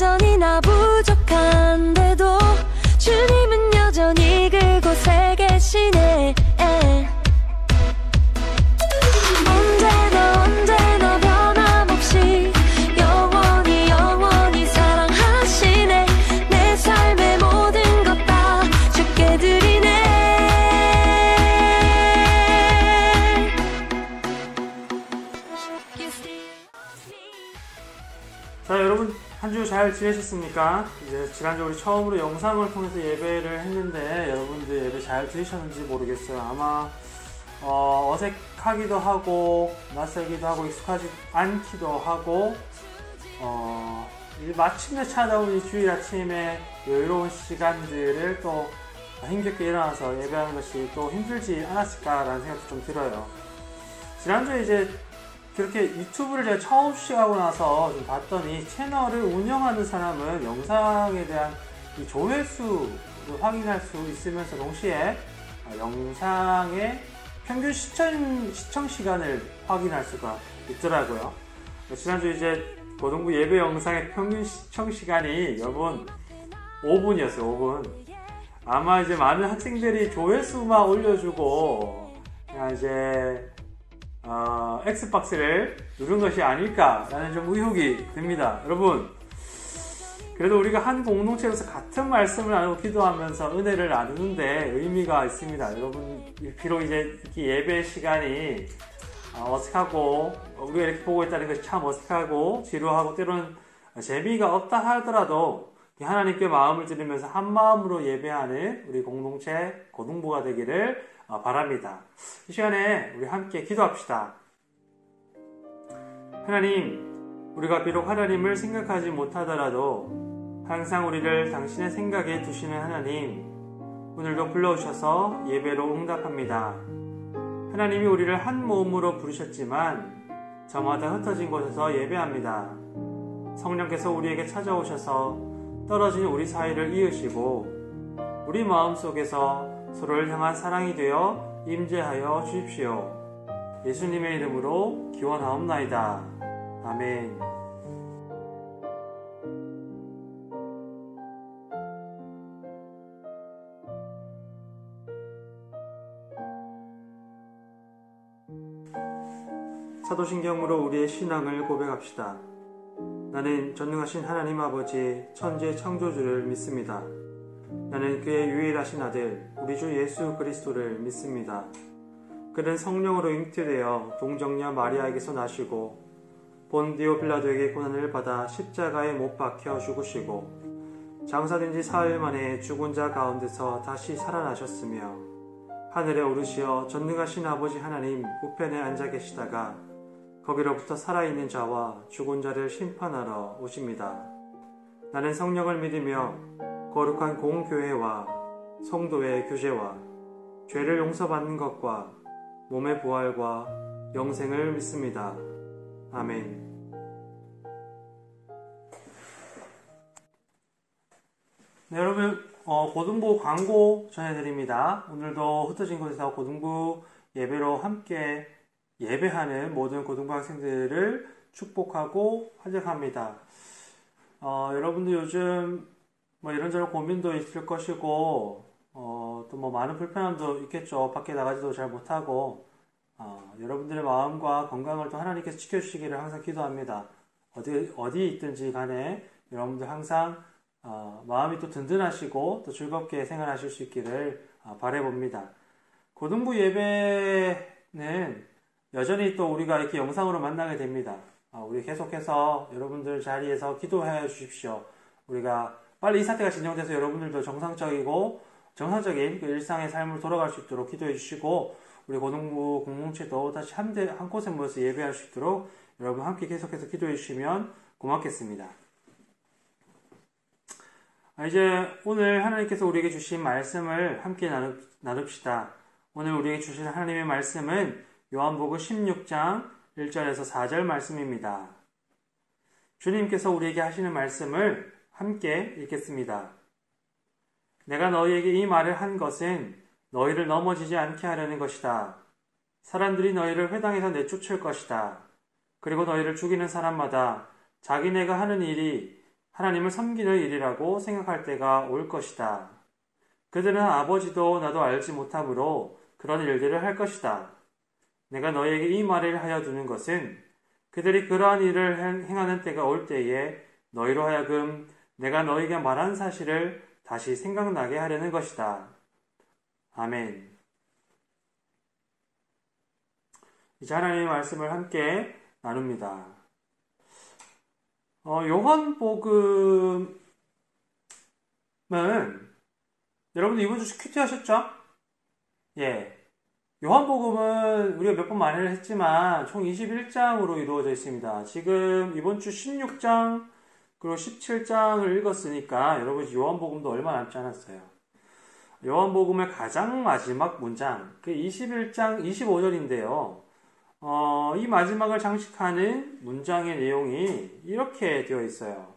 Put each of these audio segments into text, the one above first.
여전히 나 부족한데도 주님은 여전히 그곳에 계시네. 언제나 변함없이 영원히 사랑하시네. 내 삶의 모든 것 다 주께 드리네. 자, 여러분 한 주 잘 지내셨습니까? 이제 지난주 우리 처음으로 영상을 통해서 예배를 했는데 여러분들 예배 잘 들으셨는지 모르겠어요. 아마 어색하기도 하고 낯설기도 하고 익숙하지 않기도 하고 마침내 찾아온 이 주일 아침에 여유로운 시간들을 또 힘겹게 일어나서 예배하는 것이 또 힘들지 않았을까라는 생각도 좀 들어요. 지난주에 이제 그렇게 유튜브를 제가 처음 시작하고 나서 좀 봤더니 채널을 운영하는 사람은 영상에 대한 이 조회수를 확인할 수 있으면서 동시에 영상의 평균 시청 시간을 확인할 수가 있더라고요. 지난주 이제 고등부 예배 영상의 평균 시청 시간이 여러분 5분이었어요. 5분. 아마 이제 많은 학생들이 조회수만 올려주고 그냥 이제 엑스박스를 누른 것이 아닐까라는 좀 의혹이 듭니다. 여러분, 그래도 우리가 한 공동체로서 같은 말씀을 나누고 기도하면서 은혜를 나누는데 의미가 있습니다. 여러분, 비록 이제 예배 시간이 어색하고 우리가 이렇게 보고 있다는 것이 참 어색하고 지루하고 때로는 재미가 없다 하더라도 하나님께 마음을 드리면서 한 마음으로 예배하는 우리 공동체 고등부가 되기를 바랍니다. 이 시간에 우리 함께 기도합시다. 하나님, 우리가 비록 하나님을 생각하지 못하더라도 항상 우리를 당신의 생각에 두시는 하나님, 오늘도 불러오셔서 예배로 응답합니다. 하나님이 우리를 한 모음으로 부르셨지만 저마다 흩어진 곳에서 예배합니다. 성령께서 우리에게 찾아오셔서 떨어진 우리 사이를 이으시고 우리 마음속에서 서로를 향한 사랑이 되어 임재하여 주십시오. 예수님의 이름으로 기원하옵나이다. 아멘. 사도신경으로 우리의 신앙을 고백합시다. 나는 전능하신 하나님 아버지 천지 창조주를 믿습니다. 나는 그의 유일하신 아들 우리 주 예수 그리스도를 믿습니다. 그는 성령으로 잉태되어 동정녀 마리아에게서 나시고 본디오 빌라도에게 고난을 받아 십자가에 못 박혀 죽으시고 장사된 지 사흘 만에 죽은 자 가운데서 다시 살아나셨으며 하늘에 오르시어 전능하신 아버지 하나님 우편에 앉아 계시다가 거기로부터 살아있는 자와 죽은 자를 심판하러 오십니다. 나는 성령을 믿으며 거룩한 공교회와 성도의 교제와 죄를 용서받는 것과 몸의 부활과 영생을 믿습니다. 아멘. 네, 여러분 고등부 광고 전해드립니다. 오늘도 흩어진 곳에서 고등부 예배로 함께 예배하는 모든 고등부 학생들을 축복하고 환영합니다. 여러분들 요즘 이런저런 고민도 있을 것이고 또 많은 불편함도 있겠죠. 밖에 나가지도 잘 못하고 여러분들의 마음과 건강을 또 하나님께서 지켜주시기를 항상 기도합니다. 어디 있든지 간에 여러분들 항상 마음이 또 든든하시고 또 즐겁게 생활하실 수 있기를 바라봅니다. 고등부 예배는 여전히 또 우리가 이렇게 영상으로 만나게 됩니다. 우리 계속해서 여러분들 자리에서 기도해 주십시오. 우리가 빨리 이 사태가 진정돼서 여러분들도 정상적인 그 일상의 삶으로 돌아갈 수 있도록 기도해 주시고 우리 고등부 공동체도 다시 한 곳에 모여서 예배할 수 있도록 여러분 함께 계속해서 기도해 주시면 고맙겠습니다. 이제 오늘 하나님께서 우리에게 주신 말씀을 함께 나눕시다. 오늘 우리에게 주신 하나님의 말씀은 요한복음 16장 1절에서 4절 말씀입니다. 주님께서 우리에게 하시는 말씀을 함께 읽겠습니다. 내가 너희에게 이 말을 한 것은 너희를 넘어지지 않게 하려는 것이다. 사람들이 너희를 회당에서 내쫓을 것이다. 그리고 너희를 죽이는 사람마다 자기네가 하는 일이 하나님을 섬기는 일이라고 생각할 때가 올 것이다. 그들은 아버지도 나도 알지 못하므로 그런 일들을 할 것이다. 내가 너희에게 이 말을 하여 두는 것은 그들이 그러한 일을 행하는 때가 올 때에 너희로 하여금 내가 너희에게 말한 사실을 다시 생각나게 하려는 것이다. 아멘. 이제 하나님의 말씀을 함께 나눕니다. 요한복음은 여러분들 이번 주 큐티 하셨죠? 예. 요한복음은 우리가 몇 번 만회를 했지만 총 21장으로 이루어져 있습니다. 지금 이번 주 16장 그리고 17장을 읽었으니까 여러분 요한복음도 얼마 남지 않았어요. 요한복음의 가장 마지막 문장, 그 21장 25절인데요. 이 마지막을 장식하는 문장의 내용이 이렇게 되어 있어요.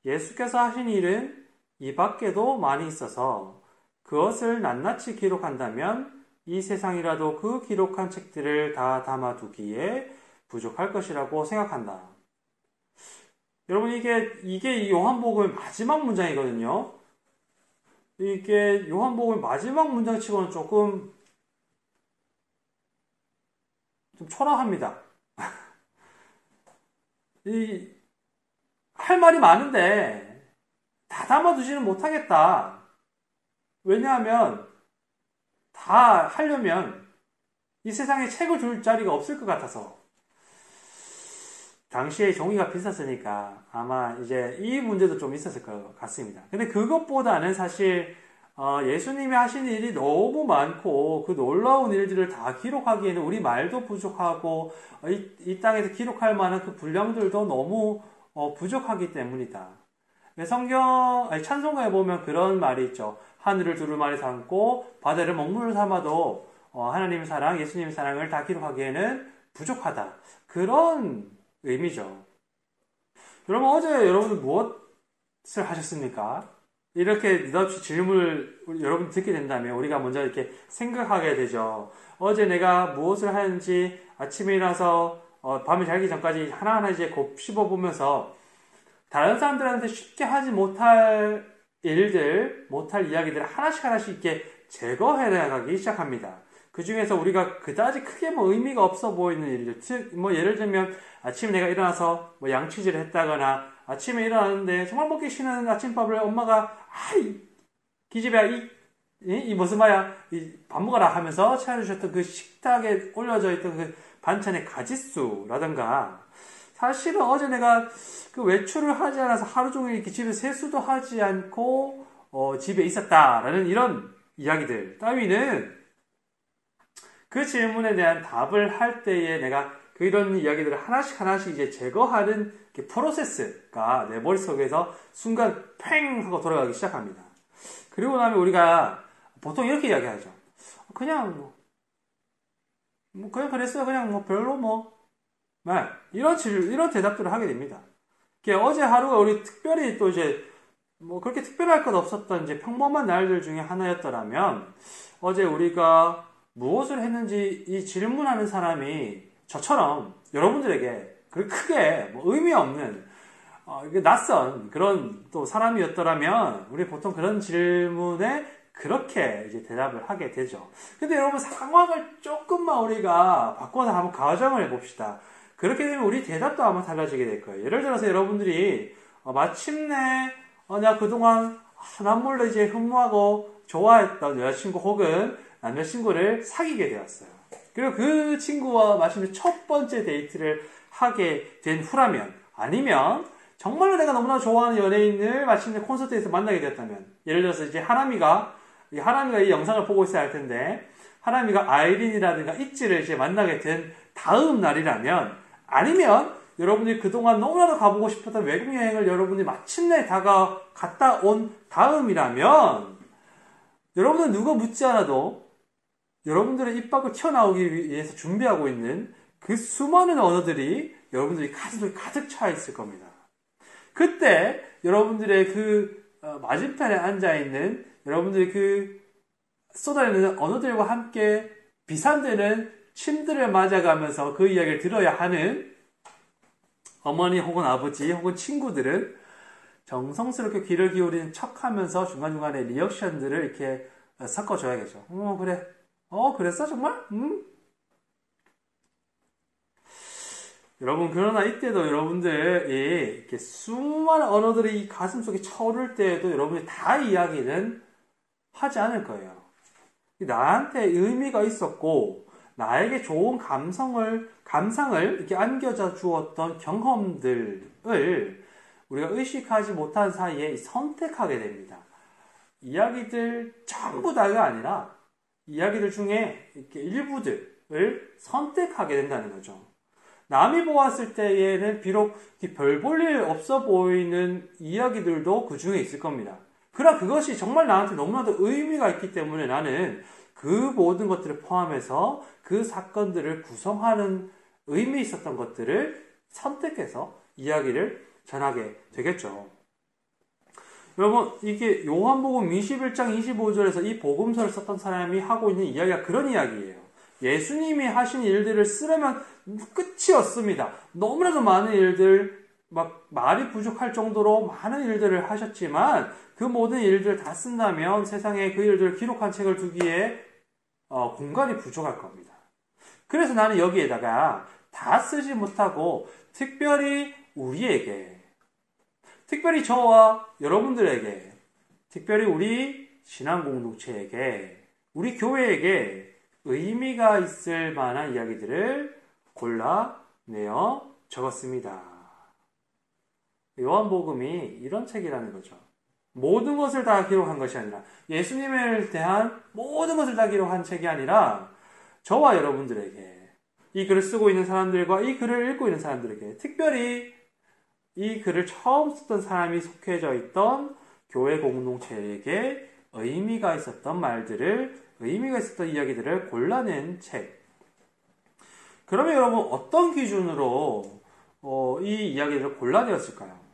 예수께서 하신 일은 이 밖에도 많이 있어서 그것을 낱낱이 기록한다면 이 세상이라도 그 기록한 책들을 다 담아두기에 부족할 것이라고 생각한다. 여러분, 이게 요한복음의 마지막 문장이거든요. 이게 요한복음의 마지막 문장 치고는 조금 좀 초라합니다. 할 말이 많은데 다 담아두지는 못하겠다. 왜냐하면 다 하려면 이 세상에 책을 둘 자리가 없을 것 같아서. 당시에 종이가 비쌌으니까 아마 이제 이 문제도 좀 있었을 것 같습니다. 근데 그것보다는 사실 예수님이 하신 일이 너무 많고 그 놀라운 일들을 다 기록하기에는 우리 말도 부족하고 이 땅에서 기록할 만한 그 분량들도 너무 부족하기 때문이다. 찬송가에 보면 그런 말이 있죠. 하늘을 두루마리 삼고 바다를 먹물을 삼아도 하나님의 사랑, 예수님의 사랑을 다 기록하기에는 부족하다. 그런 의미죠. 여러분, 어제 여러분들 무엇을 하셨습니까? 이렇게 느닷없이 질문을 여러분 듣게 된다면 우리가 먼저 이렇게 생각하게 되죠. 어제 내가 무엇을 하는지 아침에 일어나서 밤에 자기 전까지 하나하나 이제 곱씹어보면서 다른 사람들한테 쉽게 하지 못할 일들, 못할 이야기들을 하나씩 이렇게 제거해 나가기 시작합니다. 그 중에서 우리가 그다지 크게 의미가 없어 보이는 일들, 즉, 예를 들면 아침에 내가 일어나서 양치질을 했다거나 아침에 일어났는데 정말 먹기 싫은 아침밥을 엄마가 기집애야 이 무슨 말이야 밥 먹어라 하면서 차려주셨던 그 식탁에 올려져 있던 그 반찬의 가짓수라든가, 사실은 어제 내가 그 외출을 하지 않아서 하루 종일 이렇게 집에 세수도 하지 않고 집에 있었다라는 이런 이야기들 따위는 그 질문에 대한 답을 할 때에 내가 이런 이야기들을 하나씩 이제 제거하는 프로세스가 내 머릿속에서 순간 팽 하고 돌아가기 시작합니다. 그리고 나면 우리가 보통 이렇게 이야기하죠. 그냥 그랬어요. 그냥 별로 이런 대답들을 하게 됩니다. 어제 하루가 우리 특별히 또 이제 그렇게 특별할 것 없었던 이제 평범한 날들 중에 하나였더라면, 어제 우리가 무엇을 했는지 이 질문하는 사람이 저처럼 여러분들에게 크게 의미 없는 낯선 그런 또 사람이었더라면 우리 보통 그런 질문에 그렇게 이제 대답을 하게 되죠. 근데 여러분, 상황을 조금만 우리가 바꿔서 한번 가정을 해봅시다. 그렇게 되면 우리 대답도 아마 달라지게 될 거예요. 예를 들어서 여러분들이 마침내 내가 그동안 남몰래 이제 흠모하고 좋아했던 여자친구 혹은 남자친구를 사귀게 되었어요. 그리고 그 친구와 마침내 첫 번째 데이트를 하게 된 후라면, 아니면 정말로 내가 너무나 좋아하는 연예인을 마침내 콘서트에서 만나게 되었다면, 예를 들어서 이제 하람이가 이 영상을 보고 있어야 할 텐데, 하람이가 아이린이라든가 있지를 이제 만나게 된 다음 날이라면, 아니면 여러분들이 그동안 너무나도 가보고 싶었던 외국 여행을 여러분들이 마침내 갔다 온 다음이라면, 여러분들 누가 묻지 않아도 여러분들의 입 밖을 튀어나오기 위해서 준비하고 있는 그 수많은 언어들이 여러분들이 가슴에 가득 차 있을 겁니다. 그때 여러분들의 맞은편에 앉아있는 여러분들이 쏟아내는 언어들과 함께 비산되는 침들을 맞아가면서 그 이야기를 들어야 하는 어머니 혹은 아버지 혹은 친구들은 정성스럽게 귀를 기울이는 척 하면서 중간중간에 리액션들을 이렇게 섞어줘야겠죠. 그래. 그랬어, 정말? 여러분, 그러나 이때도 여러분들이 이렇게 수많은 언어들이 이 가슴 속에 차오를 때에도 여러분이 다 이야기는 하지 않을 거예요. 나한테 의미가 있었고, 나에게 좋은 감상을 이렇게 안겨져 주었던 경험들을 우리가 의식하지 못한 사이에 선택하게 됩니다. 이야기들 전부 다가 아니라 이야기들 중에 이렇게 일부들을 선택하게 된다는 거죠. 남이 보았을 때에는 비록 별 볼 일 없어 보이는 이야기들도 그 중에 있을 겁니다. 그러나 그것이 정말 나한테 너무나도 의미가 있기 때문에 나는 그 모든 것들을 포함해서 그 사건들을 구성하는 의미 있었던 것들을 선택해서 이야기를 전하게 되겠죠. 여러분, 이게 요한복음 21장 25절에서 이 복음서를 썼던 사람이 하고 있는 이야기가 그런 이야기예요. 예수님이 하신 일들을 쓰려면 끝이 없습니다. 너무나도 많은 일들, 말이 부족할 정도로 많은 일들을 하셨지만 그 모든 일들을 다 쓴다면 세상에 그 일들을 기록한 책을 두기에 공간이 부족할 겁니다. 그래서 나는 여기에다가 다 쓰지 못하고 특별히 우리에게, 특별히 저와 여러분들에게, 특별히 우리 신앙 공동체에게, 우리 교회에게 의미가 있을 만한 이야기들을 골라내어 적었습니다. 요한복음이 이런 책이라는 거죠. 모든 것을 다 기록한 것이 아니라, 예수님에 대한 모든 것을 다 기록한 책이 아니라 저와 여러분들에게, 이 글을 쓰고 있는 사람들과 이 글을 읽고 있는 사람들에게, 특별히 이 글을 처음 썼던 사람이 속해져 있던 교회 공동체에게 의미가 있었던 말들을, 의미가 있었던 이야기들을 골라낸 책. 그러면 여러분, 어떤 기준으로 이 이야기들을 골라내었을까요?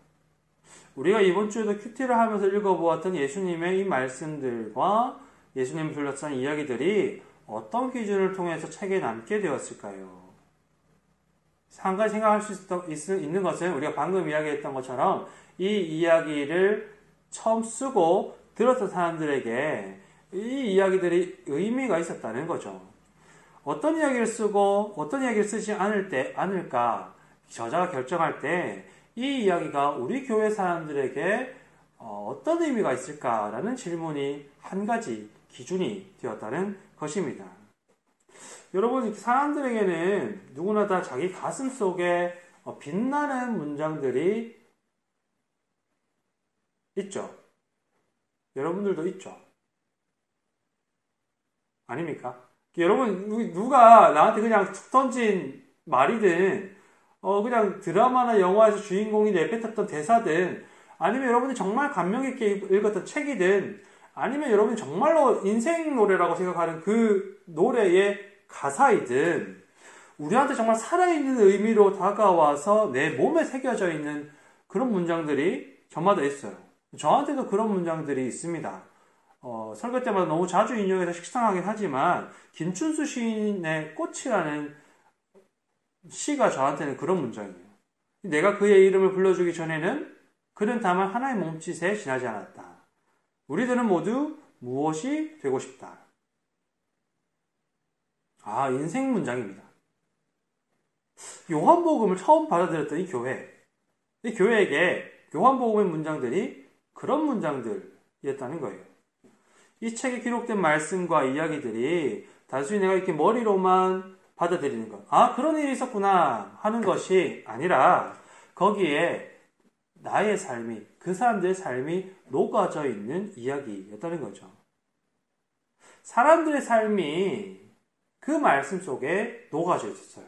우리가 이번 주에도 큐티를 하면서 읽어보았던 예수님의 이 말씀들과 예수님을 둘러싼 이야기들이 어떤 기준을 통해서 책에 남게 되었을까요? 한 가지 생각할 수 있는 것은 우리가 방금 이야기했던 것처럼 이 이야기를 처음 쓰고 들었던 사람들에게 이 이야기들이 의미가 있었다는 거죠. 어떤 이야기를 쓰고 어떤 이야기를 쓰지 않을까 저자가 결정할 때 이 이야기가 우리 교회 사람들에게 어떤 의미가 있을까라는 질문이 한 가지 기준이 되었다는 것입니다. 여러분, 사람들에게는 누구나 다 자기 가슴 속에 빛나는 문장들이 있죠. 여러분들도 있죠. 아닙니까? 여러분, 누가 나한테 그냥 툭 던진 말이든 그냥 드라마나 영화에서 주인공이 내뱉었던 대사든, 아니면 여러분이 정말 감명 깊게 읽었던 책이든, 아니면 여러분이 정말로 인생 노래라고 생각하는 그 노래의 가사이든, 우리한테 정말 살아있는 의미로 다가와서 내 몸에 새겨져 있는 그런 문장들이 저마다 있어요. 저한테도 그런 문장들이 있습니다. 설교 때마다 너무 자주 인용해서 식상하긴 하지만 김춘수 시인의 꽃이라는 시가 저한테는 그런 문장이에요. 내가 그의 이름을 불러주기 전에는 그는 다만 하나의 몸짓에 지나지 않았다. 우리들은 모두 무엇이 되고 싶다. 인생 문장입니다. 요한복음을 처음 받아들였던 이 교회에게 요한복음의 문장들이 그런 문장들이었다는 거예요. 이 책에 기록된 말씀과 이야기들이 단순히 내가 이렇게 머리로만 받아들이는 것, 그런 일이 있었구나 하는 것이 아니라 거기에 나의 삶이, 그 사람들의 삶이 녹아져 있는 이야기였다는 거죠. 사람들의 삶이 그 말씀 속에 녹아져 있었어요.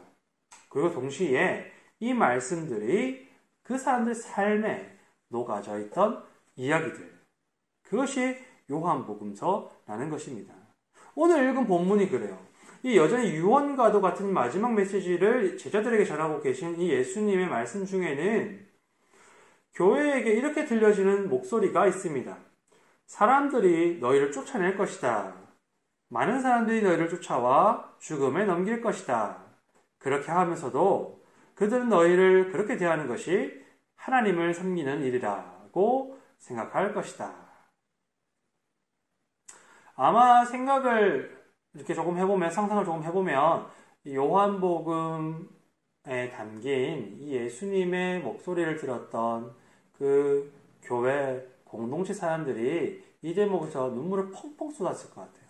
그리고 동시에 이 말씀들이 그 사람들의 삶에 녹아져 있던 이야기들, 그것이 요한복음서라는 것입니다. 오늘 읽은 본문이 그래요. 이 여전히 유언과도 같은 마지막 메시지를 제자들에게 전하고 계신 이 예수님의 말씀 중에는 교회에게 이렇게 들려지는 목소리가 있습니다. 사람들이 너희를 쫓아낼 것이다. 많은 사람들이 너희를 쫓아와 죽음에 넘길 것이다. 그렇게 하면서도 그들은 너희를 그렇게 대하는 것이 하나님을 섬기는 일이라. 느꼈고 생각할 것이다. 아마 생각을 이렇게 조금 해보면, 상상을 조금 해보면, 요한복음에 담긴 이 예수님의 목소리를 들었던 그 교회 공동체 사람들이 이 대목에서 눈물을 펑펑 쏟았을 것 같아요.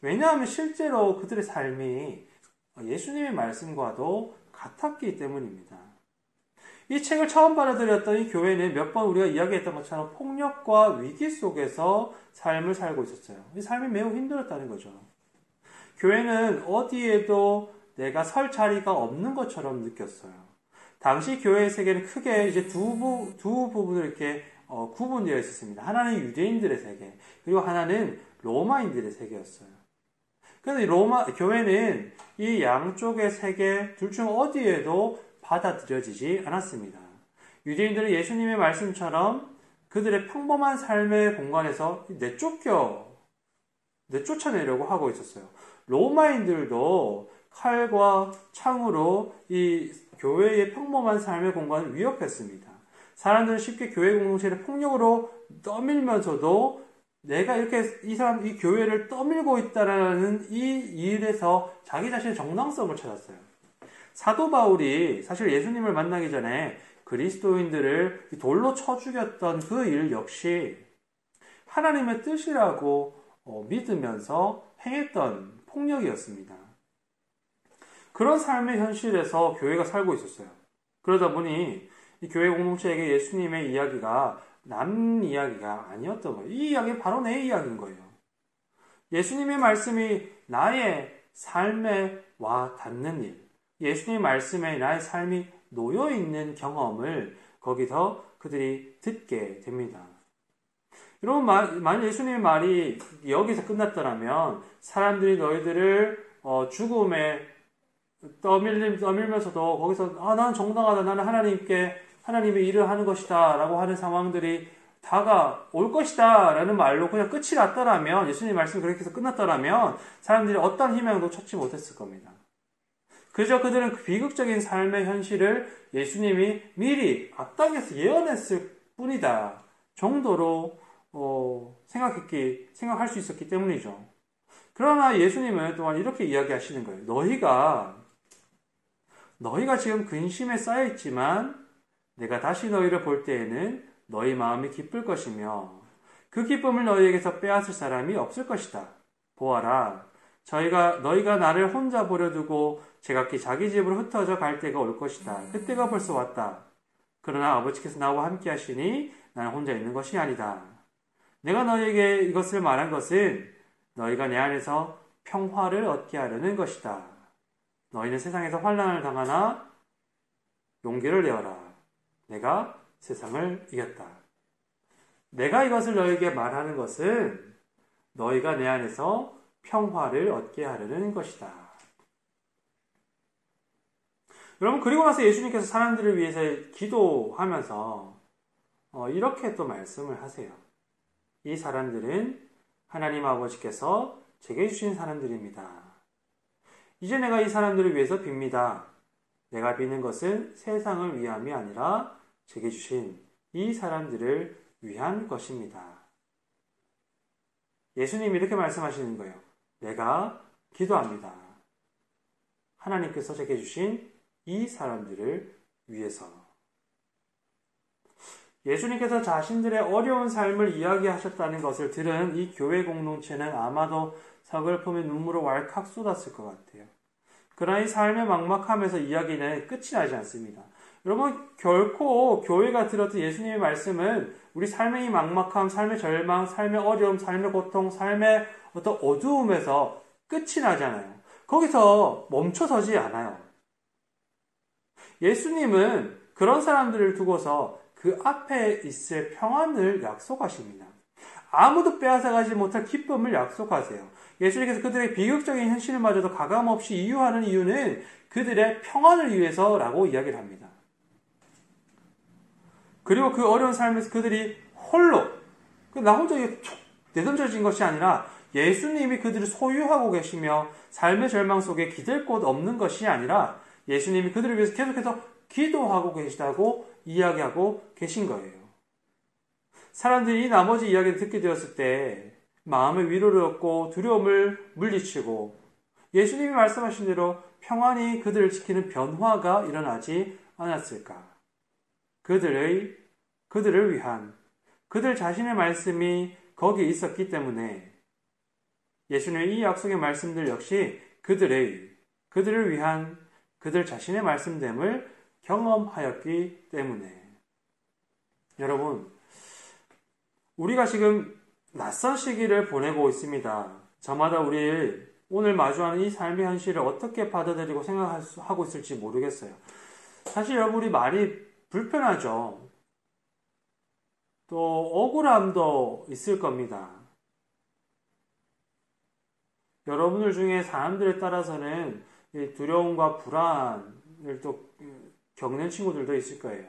왜냐하면 실제로 그들의 삶이 예수님의 말씀과도 같았기 때문입니다. 이 책을 처음 받아들였던 이 교회는 몇 번 우리가 이야기했던 것처럼 폭력과 위기 속에서 삶을 살고 있었어요. 이 삶이 매우 힘들었다는 거죠. 교회는 어디에도 내가 설 자리가 없는 것처럼 느꼈어요. 당시 교회의 세계는 크게 이제 두 부분으로 이렇게 구분되어 있었습니다. 하나는 유대인들의 세계, 그리고 하나는 로마인들의 세계였어요. 그런데 교회는 이 양쪽의 세계 둘 중 어디에도 받아들여지지 않았습니다. 유대인들은 예수님의 말씀처럼 그들의 평범한 삶의 공간에서 내쫓아내려고 하고 있었어요. 로마인들도 칼과 창으로 이 교회의 평범한 삶의 공간을 위협했습니다. 사람들은 쉽게 교회 공동체를 폭력으로 떠밀면서도 내가 이렇게 이 교회를 떠밀고 있다라는 이 일에서 자기 자신의 정당성을 찾았어요. 사도 바울이 사실 예수님을 만나기 전에 그리스도인들을 돌로 쳐 죽였던 그 일 역시 하나님의 뜻이라고 믿으면서 행했던 폭력이었습니다. 그런 삶의 현실에서 교회가 살고 있었어요. 그러다 보니 이 교회 공동체에게 예수님의 이야기가 남 이야기가 아니었던 거예요. 이 이야기는 바로 내 이야기인 거예요. 예수님의 말씀이 나의 삶에 와 닿는 일, 예수님의 말씀에 나의 삶이 놓여있는 경험을 거기서 그들이 듣게 됩니다. 여러분, 만약 예수님의 말이 여기서 끝났더라면 사람들이 너희들을 죽음에 떠밀면서도 거기서 난 정당하다, 나는 하나님의 일을 하는 것이다 라고 하는 상황들이 다가올 것이다 라는 말로 그냥 끝이 났더라면, 예수님의 말씀이 그렇게 해서 끝났더라면 사람들이 어떤 희망도 찾지 못했을 겁니다. 그저 그들은 그 비극적인 삶의 현실을 예수님이 미리 앞당겨서 예언했을 뿐이다 정도로 생각할 수 있었기 때문이죠. 그러나 예수님은 또한 이렇게 이야기하시는 거예요. 너희가 지금 근심에 쌓여 있지만 내가 다시 너희를 볼 때에는 너희 마음이 기쁠 것이며 그 기쁨을 너희에게서 빼앗을 사람이 없을 것이다. 보아라, 너희가 나를 혼자 버려두고 제각기 자기 집으로 흩어져 갈 때가 올 것이다. 그때가 벌써 왔다. 그러나 아버지께서 나와 함께 하시니 나는 혼자 있는 것이 아니다. 내가 너희에게 이것을 말한 것은 너희가 내 안에서 평화를 얻게 하려는 것이다. 너희는 세상에서 환난을 당하나 용기를 내어라. 내가 세상을 이겼다. 내가 이것을 너희에게 말하는 것은 너희가 내 안에서 평화를 얻게 하려는 것이다. 여러분, 그리고 나서 예수님께서 사람들을 위해서 기도하면서 이렇게 또 말씀을 하세요. 이 사람들은 하나님 아버지께서 제게 주신 사람들입니다. 이제 내가 이 사람들을 위해서 빕니다. 내가 비는 것은 세상을 위함이 아니라 제게 주신 이 사람들을 위한 것입니다. 예수님이 이렇게 말씀하시는 거예요. 내가 기도합니다. 하나님께서 제게 주신 이 사람들을 위해서. 예수님께서 자신들의 어려운 삶을 이야기하셨다는 것을 들은 이 교회 공동체는 아마도 서글픔의 눈물을 왈칵 쏟았을 것 같아요. 그러나 이 삶의 막막함에서 이야기는 끝이 나지 않습니다. 여러분, 결코 교회가 들었던 예수님의 말씀은 우리 삶의 이 막막함, 삶의 절망, 삶의 어려움, 삶의 고통, 삶의 어떤 어두움에서 끝이 나잖아요. 거기서 멈춰서지 않아요. 예수님은 그런 사람들을 두고서 그 앞에 있을 평안을 약속하십니다. 아무도 빼앗아가지 못할 기쁨을 약속하세요. 예수님께서 그들의 비극적인 현실마저도 가감없이 이유하는 이유는 그들의 평안을 위해서라고 이야기를 합니다. 그리고 그 어려운 삶에서 그들이 홀로, 나 혼자 내던져진 것이 아니라 예수님이 그들을 소유하고 계시며 삶의 절망 속에 기댈 곳 없는 것이 아니라 예수님이 그들을 위해서 계속해서 기도하고 계시다고 이야기하고 계신 거예요. 사람들이 이 나머지 이야기를 듣게 되었을 때 마음의 위로를 얻고 두려움을 물리치고 예수님이 말씀하신 대로 평안히 그들을 지키는 변화가 일어나지 않았을까? 그들을 위한 그들 자신의 말씀이 거기에 있었기 때문에 예수님의 이 약속의 말씀들 역시 그들을 위한 그들 자신의 말씀됨을 경험하였기 때문에 여러분, 우리가 지금 낯선 시기를 보내고 있습니다. 저마다 우리 오늘 마주하는 이 삶의 현실을 어떻게 받아들이고 생각하고 있을지 모르겠어요. 사실 여러분이 많이 불편하죠. 또 억울함도 있을 겁니다. 여러분들 중에 사람들에 따라서는 두려움과 불안을 또 겪는 친구들도 있을 거예요.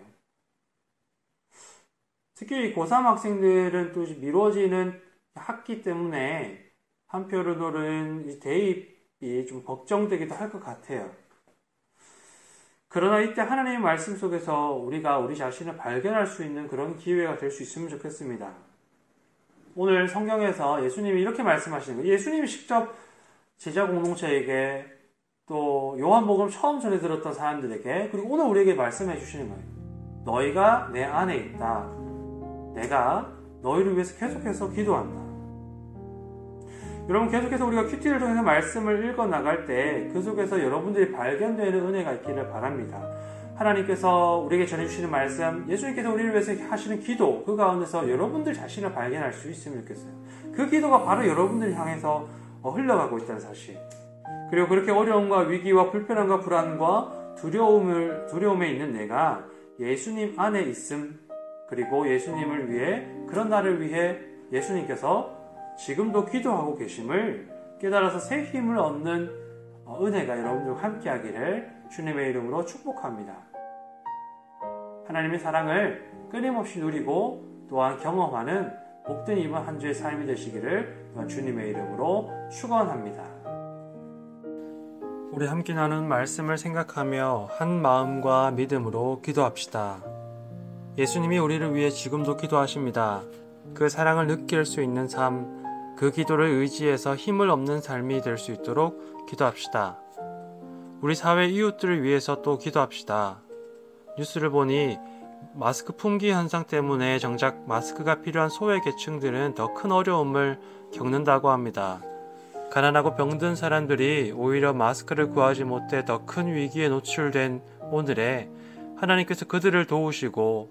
특히 고3 학생들은 또 미뤄지는 학기 때문에 한편으로는 대입이 좀 걱정되기도 할 것 같아요. 그러나 이때 하나님의 말씀 속에서 우리가 우리 자신을 발견할 수 있는 그런 기회가 될 수 있으면 좋겠습니다. 오늘 성경에서 예수님이 이렇게 말씀하시는 거예요. 예수님이 직접 제자 공동체에게 또 요한복음 처음 전해 들었던 사람들에게 그리고 오늘 우리에게 말씀해 주시는 거예요. 너희가 내 안에 있다. 내가 너희를 위해서 계속해서 기도한다. 여러분 계속해서 우리가 큐티를 통해서 말씀을 읽어 나갈 때 그 속에서 여러분들이 발견되는 은혜가 있기를 바랍니다. 하나님께서 우리에게 전해주시는 말씀, 예수님께서 우리를 위해서 하시는 기도, 그 가운데서 여러분들 자신을 발견할 수 있으면 좋겠어요. 그 기도가 바로 여러분들을 향해서 흘러가고 있다는 사실. 그리고 그렇게 어려움과 위기와 불편함과 불안과 두려움에 있는 내가 예수님 안에 있음, 그리고 예수님을 위해, 그런 나를 위해 예수님께서 지금도 기도하고 계심을 깨달아서 새 힘을 얻는 은혜가 여러분들과 함께 하기를 주님의 이름으로 축복합니다. 하나님의 사랑을 끊임없이 누리고 또한 경험하는 복된 이번 한 주의 삶이 되시기를 주님의 이름으로 축원합니다. 우리 함께 나눈 말씀을 생각하며 한 마음과 믿음으로 기도합시다. 예수님이 우리를 위해 지금도 기도하십니다. 그 사랑을 느낄 수 있는 삶, 그 기도를 의지해서 힘을 얻는 삶이 될 수 있도록 기도합시다. 우리 사회 이웃들을 위해서 또 기도합시다. 뉴스를 보니 마스크 품귀 현상 때문에 정작 마스크가 필요한 소외계층들은 더 큰 어려움을 겪는다고 합니다. 가난하고 병든 사람들이 오히려 마스크를 구하지 못해 더 큰 위기에 노출된 오늘에 하나님께서 그들을 도우시고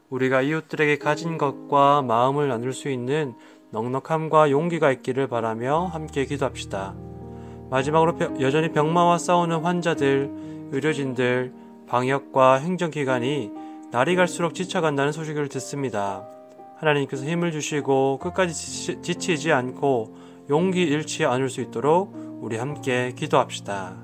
우리가 이웃들에게 가진 것과 마음을 나눌 수 있는 넉넉함과 용기가 있기를 바라며 함께 기도합시다. 마지막으로 여전히 병마와 싸우는 환자들, 의료진들, 방역과 행정기관이 날이 갈수록 지쳐간다는 소식을 듣습니다. 하나님께서 힘을 주시고 끝까지 지치지 않고 용기 잃지 않을 수 있도록 우리 함께 기도합시다.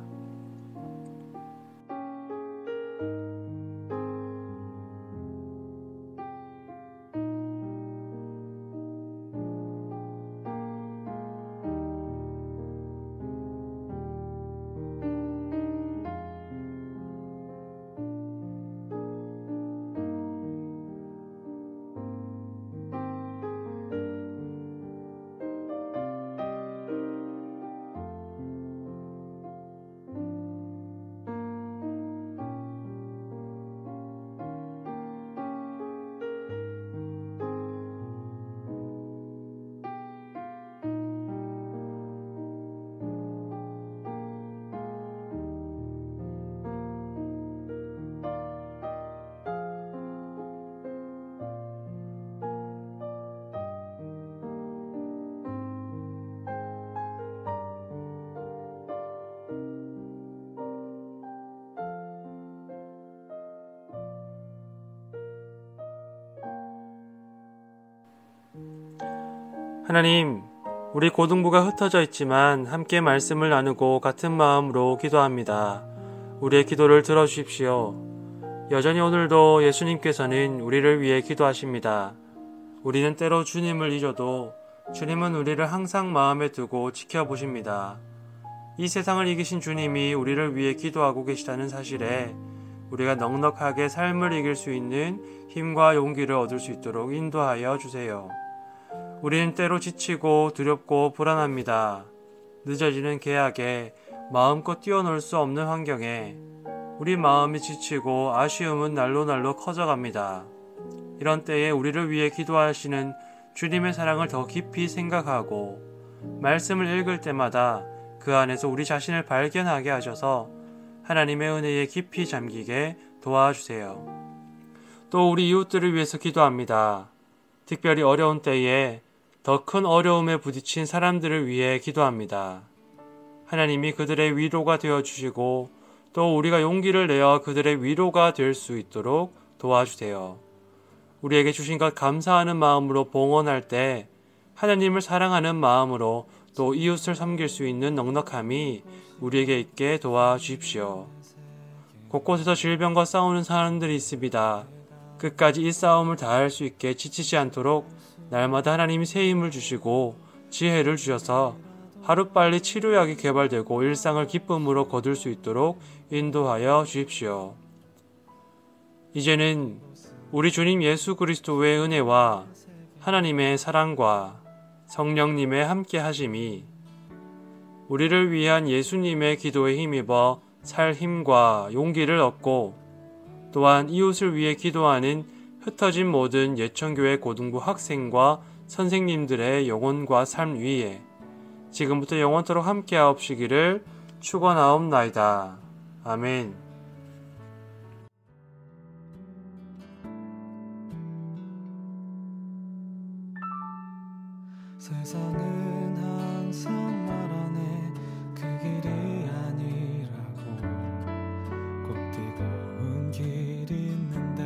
하나님, 우리 고등부가 흩어져 있지만 함께 말씀을 나누고 같은 마음으로 기도합니다. 우리의 기도를 들어주십시오. 여전히 오늘도 예수님께서는 우리를 위해 기도하십니다. 우리는 때로 주님을 잊어도 주님은 우리를 항상 마음에 두고 지켜보십니다. 이 세상을 이기신 주님이 우리를 위해 기도하고 계시다는 사실에 우리가 넉넉하게 삶을 이길 수 있는 힘과 용기를 얻을 수 있도록 인도하여 주세요. 우리는 때로 지치고 두렵고 불안합니다. 늦어지는 계약에 마음껏 뛰어놀 수 없는 환경에 우리 마음이 지치고 아쉬움은 날로 커져갑니다. 이런 때에 우리를 위해 기도하시는 주님의 사랑을 더 깊이 생각하고 말씀을 읽을 때마다 그 안에서 우리 자신을 발견하게 하셔서 하나님의 은혜에 깊이 잠기게 도와주세요. 또 우리 이웃들을 위해서 기도합니다. 특별히 어려운 때에 더 큰 어려움에 부딪힌 사람들을 위해 기도합니다. 하나님이 그들의 위로가 되어주시고 또 우리가 용기를 내어 그들의 위로가 될 수 있도록 도와주세요. 우리에게 주신 것 감사하는 마음으로 봉헌할 때 하나님을 사랑하는 마음으로 또 이웃을 섬길 수 있는 넉넉함이 우리에게 있게 도와주십시오. 곳곳에서 질병과 싸우는 사람들이 있습니다. 끝까지 이 싸움을 다할 수 있게 지치지 않도록 날마다 하나님이 새 힘을 주시고 지혜를 주셔서 하루빨리 치료약이 개발되고 일상을 기쁨으로 거둘 수 있도록 인도하여 주십시오. 이제는 우리 주님 예수 그리스도의 은혜와 하나님의 사랑과 성령님의 함께 하심이 우리를 위한 예수님의 기도에 힘입어 살 힘과 용기를 얻고 또한 이웃을 위해 기도하는 흩어진 모든 예천교회 고등부 학생과 선생님들의 영혼과 삶 위에 지금부터 영원토록 함께하옵시기를 축원하옵나이다. 아멘. 세상은 항상 말하네 그 길이 아니라고 꼭 뜨거운 길이 있는데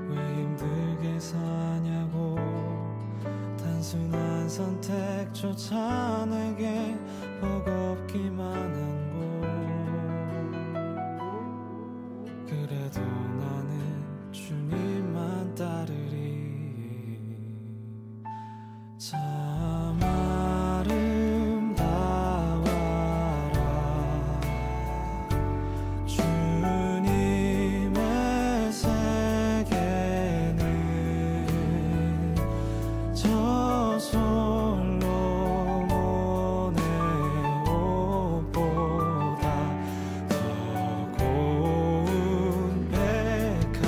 왜 힘들게 사냐고 단순한 선택조차 내게 버겁기만 한 곳 그래도 나는 주님만 따르리 참 아름다워라 주님의 세계는 저 솔로몬의 옷보다 더 고운 백화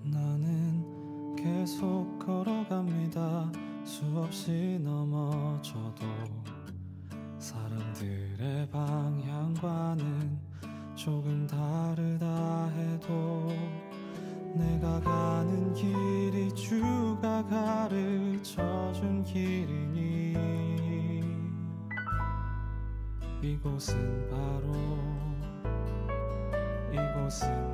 나는 계속 걸어갑니다. 수없이 넘어져도 사람들의 방향과는 조금 다르다 해도 내가 가는 길이 주가 가르쳐준 길이니 이곳은 바로 이곳은